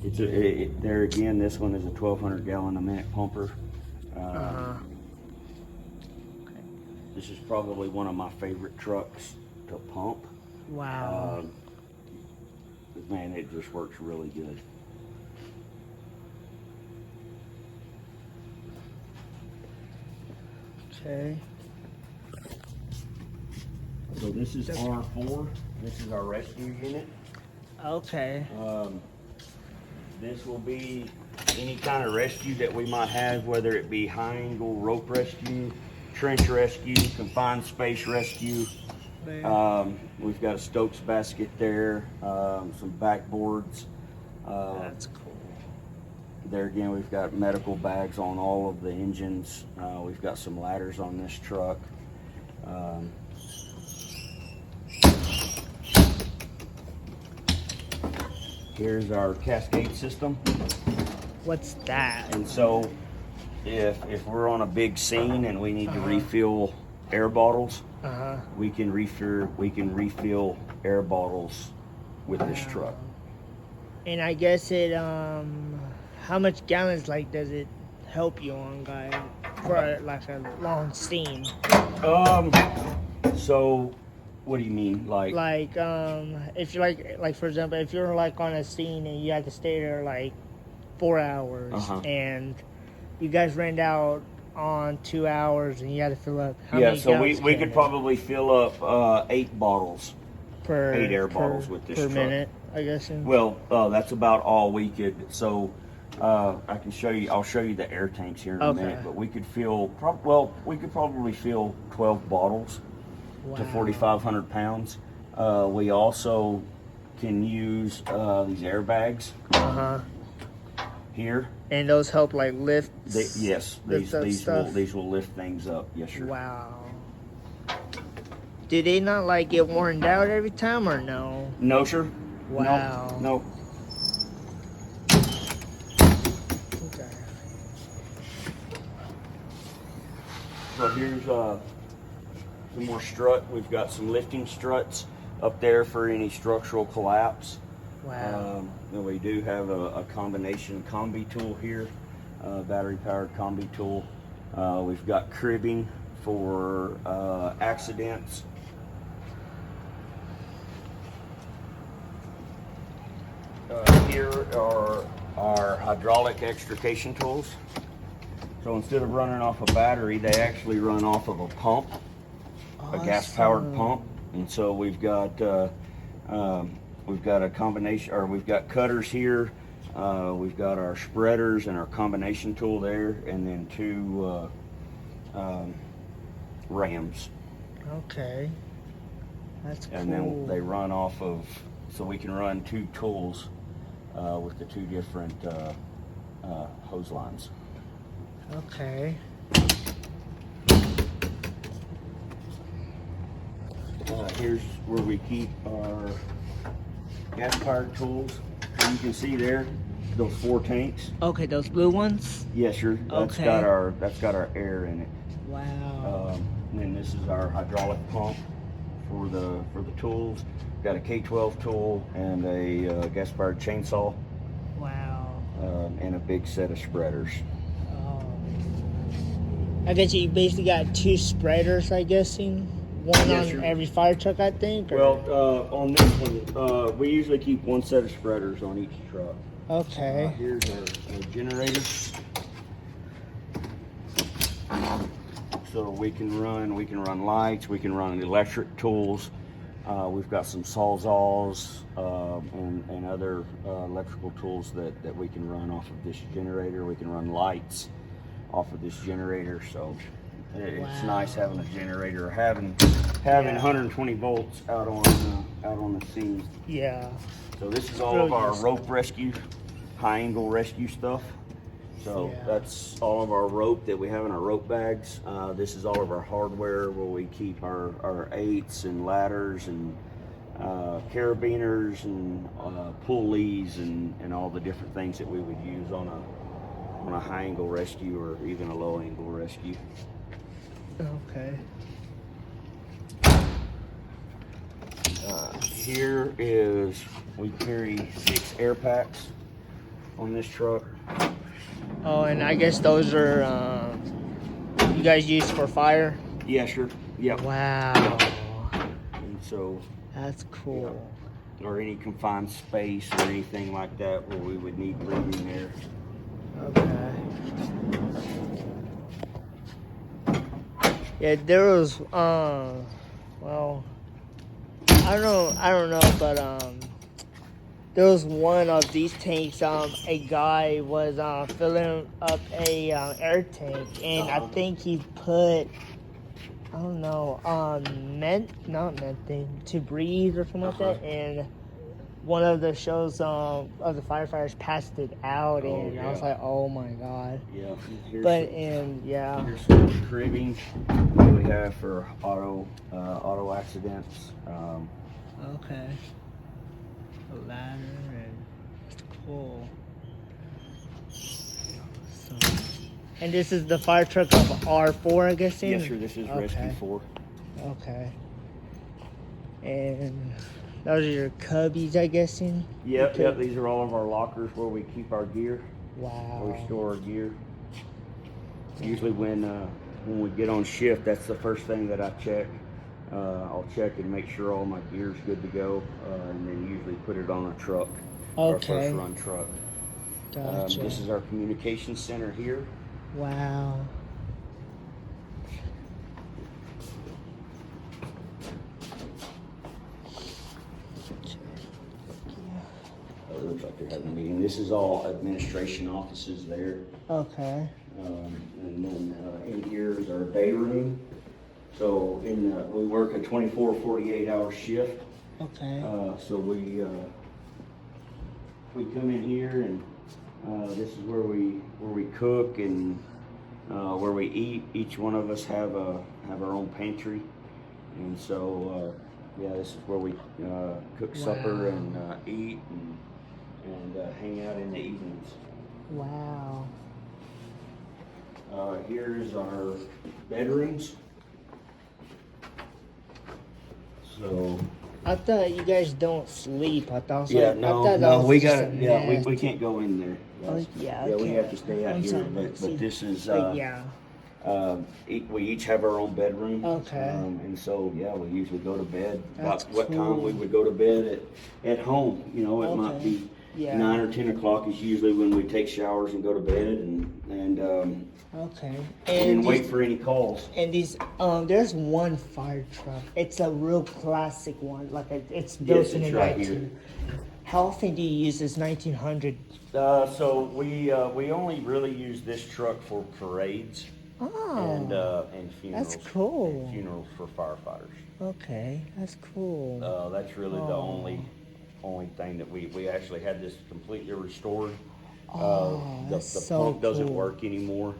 There again, this one is a 1,200 gallon a minute pumper. Okay. This is probably one of my favorite trucks to pump. Wow. Man, it just works really good. Okay. So this is R4. This is our rescue unit. Okay. This will be any kind of rescue that we might have, whether it be high angle rope rescue, trench rescue, confined space rescue. We've got a Stokes basket there, some backboards. That's cool. There again, we've got medical bags on all of the engines. We've got some ladders on this truck. Here's our cascade system. What's that? And so if we're on a big scene and we need to refill air bottles, we can refill air bottles with this truck. And I guess it how much gallons like does it help you on, guys, for like a long scene? So what do you mean? Like if you're like for example, if you're like on a scene and you have to stay there like 4 hours and you guys ran out on 2 hours and you had to fill up how many so gallons we could probably fill up 8 bottles, per 8 air bottles with this per truck. minute, I guess. Well, that's about all we could. So I can show you. I'll show you the air tanks here in a minute. But we could fill. We could probably fill 12 bottles to 4,500 pounds. We also can use these airbags here. And those help like lift. Yes, these will lift things up. Yes, sir. Wow. Do they not like get worn out every time or no? No, sir. Wow. No. Okay. So here's some more strut. We've got some lifting struts up there for any structural collapse. Wow. And we do have a combination combi tool here, battery powered combi tool. We've got cribbing for accidents. Here are our hydraulic extrication tools. So instead of running off a battery, they actually run off of a pump, a gas-powered pump. And so we've got a combination, or we've got cutters here. We've got our spreaders and our combination tool there, and then 2 rams. Okay. That's cool. And then they run off of, so we can run 2 tools with the 2 different hose lines. Okay. Here's where we keep our gas-powered tools. So you can see there, those 4 tanks. Okay, those blue ones? Yes, sir. That's got our air in it. Wow. And then this is our hydraulic pump for the tools. Got a K12 tool and a gas-powered chainsaw. Wow. And a big set of spreaders. Oh. I guess you basically got 2 spreaders, I guessing. One on every fire truck, I think? Or? Well, on this one, we usually keep 1 set of spreaders on each truck. Okay. Here's our generator. So we can run lights, we can run electric tools. We've got some sawzalls and other electrical tools that we can run off of this generator. We can run lights off of this generator. So it's nice having a generator, having 120 volts out on the scene. Yeah. So this is all of our rope rescue, high angle rescue stuff. So that's all of our rope that we have in our rope bags. This is all of our hardware where we keep our 8s and ladders and carabiners and pulleys and all the different things that we would use on a high angle rescue or even a low angle rescue. Okay. Here is, we carry 6 air packs on this truck. Oh, and I guess those are you guys use for fire. Yeah, sure. Yep. Wow, And so, that's cool. or any confined space or anything like that where we would need breathing air. Okay. Yeah, there was well, I don't know, but there was one of these tanks. A guy was filling up a air tank, and I think he put, I don't know, not methane to breathe or something like that, and one of the shows of the firefighters passed it out, and I was like, oh my god. Yeah. But and yeah. Here's some cribbing that we have for auto accidents. Okay. A ladder and it's cool. So, and this is the fire truck of R4, I guess. Yes, sir. This is Rescue 4. Okay. And those are your cubbies, I guess. Yep. These are all of our lockers where we keep our gear. Wow. Where we store our gear. Usually when we get on shift, that's the first thing that I check. I'll check and make sure all my gear's good to go, and then usually put it on a truck, our first run truck. Gotcha. This is our communications center here. Wow. It looks like they're having a meeting. This is all administration offices there. Okay. And then in here is our day room. So we work a 24, 48-hour shift. Okay. So we come in here, and this is where we cook and where we eat. Each one of us have our own pantry, and so this is where we cook supper and eat and hang out in the evenings. Wow. Here's our bedrooms. So I thought you guys don't sleep. I thought we got we we can't go in there. Oh, yeah, we okay. have to stay out I'm here. sorry, But this is we each have our own bedroom. Okay. And so we usually go to bed. That's About what cool. time we would go to bed at home. You know, it might Okay. be Yeah. 9 or 10 o'clock is usually when we take showers and go to bed and Okay. then wait for any calls. And these, there's one fire truck. It's a real classic one. Like it's built Yes, in it's the right 19. here. How often do you use this 1900? So we only really use this truck for parades and funerals. That's cool. And funerals for firefighters. Okay, that's cool. That's really the only thing that we actually had this completely restored. The so pump doesn't cool. work anymore,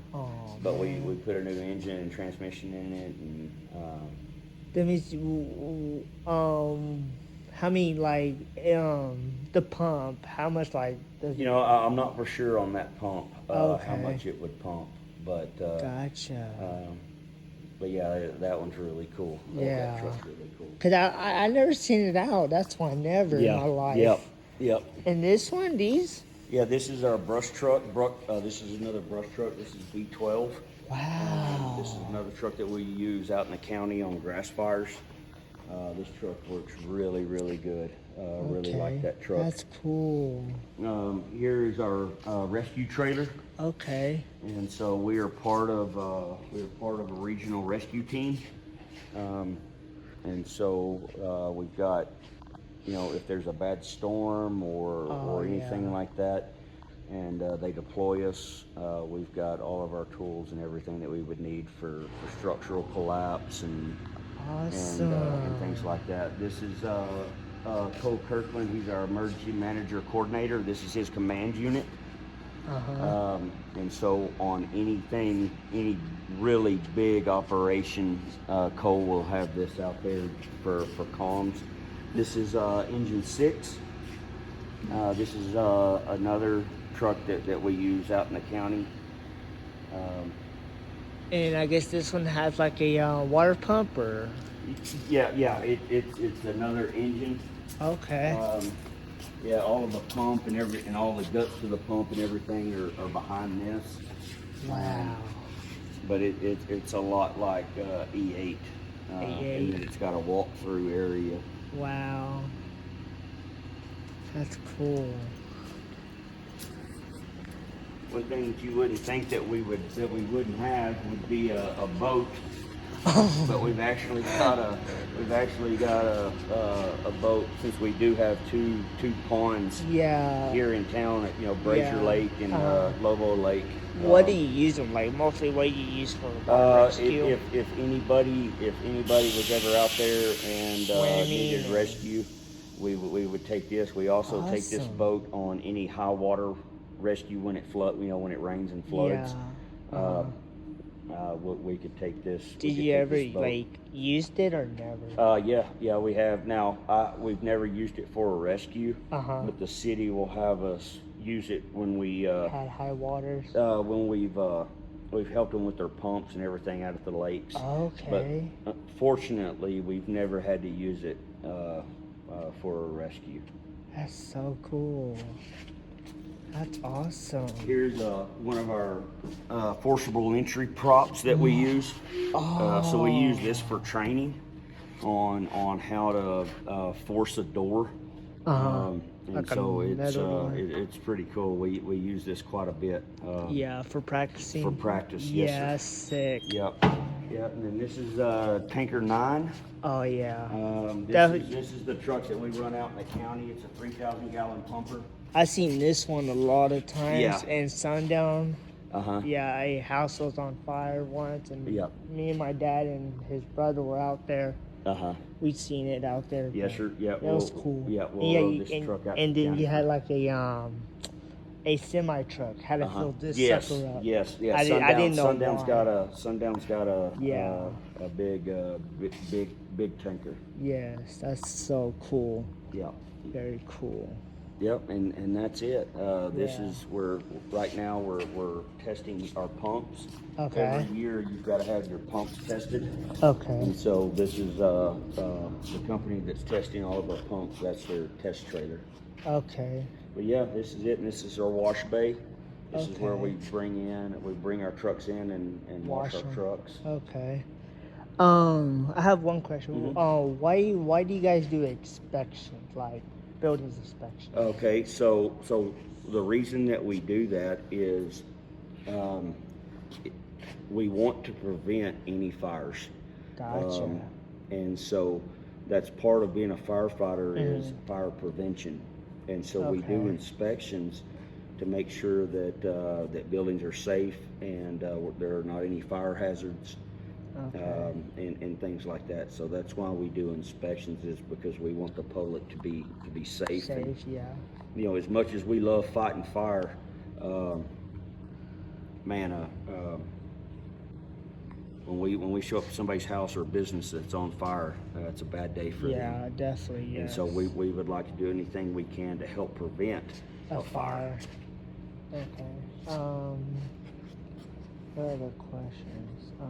but man. we put a new engine and transmission in it, and That means, how many the pump? How much does it? I'm not for sure on that pump how Okay. much it would pump, but Gotcha. but yeah, that one's really cool. Yeah. That truck's really cool. Cause I never seen it out. That's why I never in my life. Yep. And this one, these? Yeah, this is our brush truck. This is another brush truck. This is B12. Wow. This is another truck that we use out in the county on grass fires. This truck works really, really good. Really like that truck. That's cool. Here is our rescue trailer, Okay. and so we are part of a regional rescue team. And so we've got, if there's a bad storm or anything like that, and they deploy us, we've got all of our tools and everything that we would need for structural collapse and things like that. This is Cole Kirkland. He's our emergency manager coordinator. This is his command unit. And so on any really big operation, Cole will have this out there for comms. This is engine 6. This is another truck that we use out in the county. And I guess this one has like a water pump, or? Yeah. It's another engine. Okay. Yeah, all of the pump and all the guts to the pump and everything are behind this. Wow. But it's a lot like E8. E8. And then it's got a walk-through area. Wow. That's cool. One thing that you wouldn't think that we wouldn't have would be a boat. But we've actually got a boat, since we do have two ponds Yeah. here in town at Brazier Yeah. Lake and Lobo Lake. What do you use them like? Mostly, what do you use for rescue? If anybody was ever out there and needed rescue, we would take this. We also take this Awesome. boat on any high water rescue when when it rains and floods. Yeah. We could take this. Did you ever used it or never? Yeah, we have. Now, we've never used it for a rescue, but the city will have us use it when we Had high waters. when we've helped them with their pumps and everything out at the lakes. Okay. But fortunately, we've never had to use it for a rescue. That's so cool. That's awesome. Here's one of our forcible entry props that we use. So we use this for training on how to force a door. And Like so a it's metal door. it's pretty cool. We use this quite a bit. Yeah, for practicing. For practice, Yeah, yes, sir. sick. Yep. And then this is Tanker 9. Oh yeah. This is the truck that we run out in the county. It's a 3,000 gallon pumper. I seen this one a lot of times. Yeah. And sundown. Yeah, a house was on fire once, and me and my dad and his brother were out there. We'd seen it out there. Yes, sir. Yeah, that was cool. Yeah, we'll load this truck out. And then you had like a semi truck had to fill this sucker up. Yes. I didn't know Sundown's why. Sundown's got a big tanker. Yes, that's so cool. Yeah. Very cool. Yep, and that's it. This is right now we're testing our pumps. Okay. Every year you've got to have your pumps tested. Okay. And so this is the company that's testing all of our pumps. That's their test trailer. Okay. But yeah, this is it, and this is our wash bay. This is where Okay. we bring our trucks in and wash our them. trucks. Okay. I have one question. Why do you guys do inspections, like buildings inspections? Okay, so the reason that we do that is we want to prevent any fires. Gotcha. And so that's part of being a firefighter is fire prevention. And so we do inspections to make sure that that buildings are safe and there are not any fire hazards. And things like that. So that's why we do inspections, is because we want the public to be safe. And, yeah. As much as we love fighting fire, when we show up at somebody's house or business that's on fire, it's a bad day for them. Yeah, definitely. Yes. And so we would like to do anything we can to help prevent a fire. Okay. What other questions? I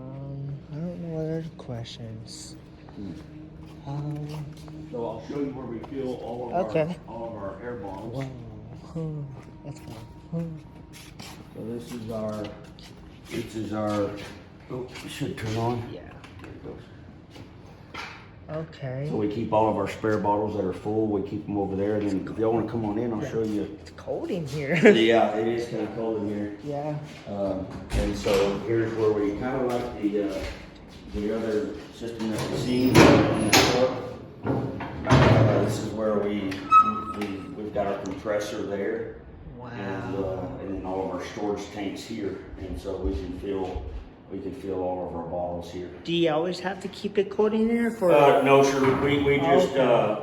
don't know what other questions. So I'll show you where we fill all of our air bottles. Wow. That's fine. So this is our. Oh, it should turn on. Yeah. There it goes. Okay. So we keep all of our spare bottles that are full. We keep them over there. And then if y'all want to come on in, I'll show you. It's cold in here. Yeah, it is kind of cold in here. Yeah. And so here's where we kind of like the other system that we've seen in the truck. This is where we've got our compressor there. Wow. And then all of our storage tanks here. And so we can fill all of our bottles here. Do you always have to keep it cold in there for? No, sir. We just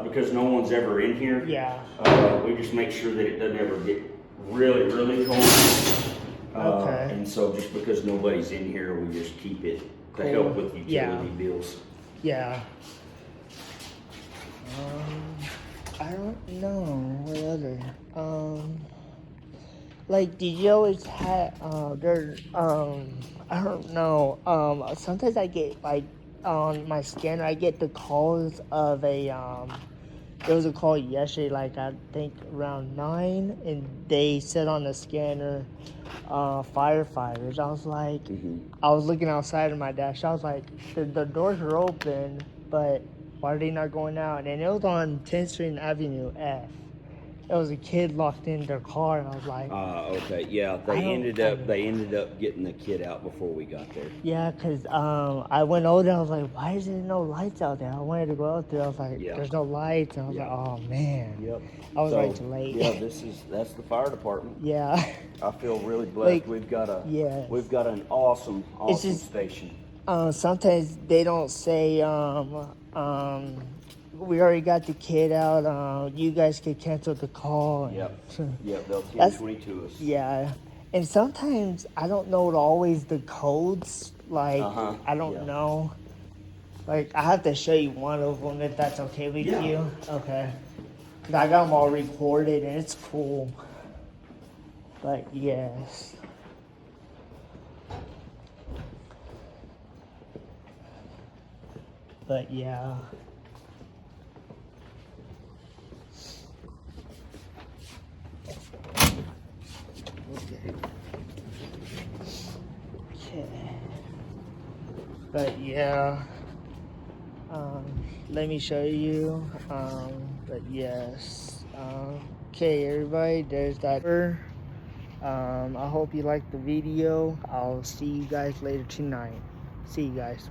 because no one's ever in here. Yeah. We just make sure that it doesn't ever get really, really cold. And so just because nobody's in here, we just keep it to help with utility bills. Yeah. I don't know what other. Like, did you always have I don't know. Sometimes I get like on my scanner, I get the calls of a There was a call yesterday, like I think around 9, and they said on the scanner, firefighters. I was like, I was looking outside of my dash. I was like, the doors are open, but why are they not going out? And it was on 10th Street and Avenue F. It was a kid locked in their car, and I was like, okay, yeah. They ended up getting the kid out before we got there. yeah, because I went over there. I was like, why is there no lights out there? I wanted to go out there. I was like, there's no lights. And I was like, oh, man. Yep. I was right too late. Yeah, that's the fire department. Yeah. I feel really blessed. Like, we've got yes. an awesome just- station. Sometimes they don't say, we already got the kid out. You guys could cancel the call. Yep, they'll That's- 1022 us. Yeah. And sometimes I don't know always the codes. Like, I don't know. Like, I have to show you one of them if that's okay with you. Okay. 'Cause I got them all recorded and it's cool. But yes. But yeah. Okay. But yeah. Let me show you. But yes. Okay, everybody, there's that. I hope you liked the video. I'll see you guys later tonight. See you guys.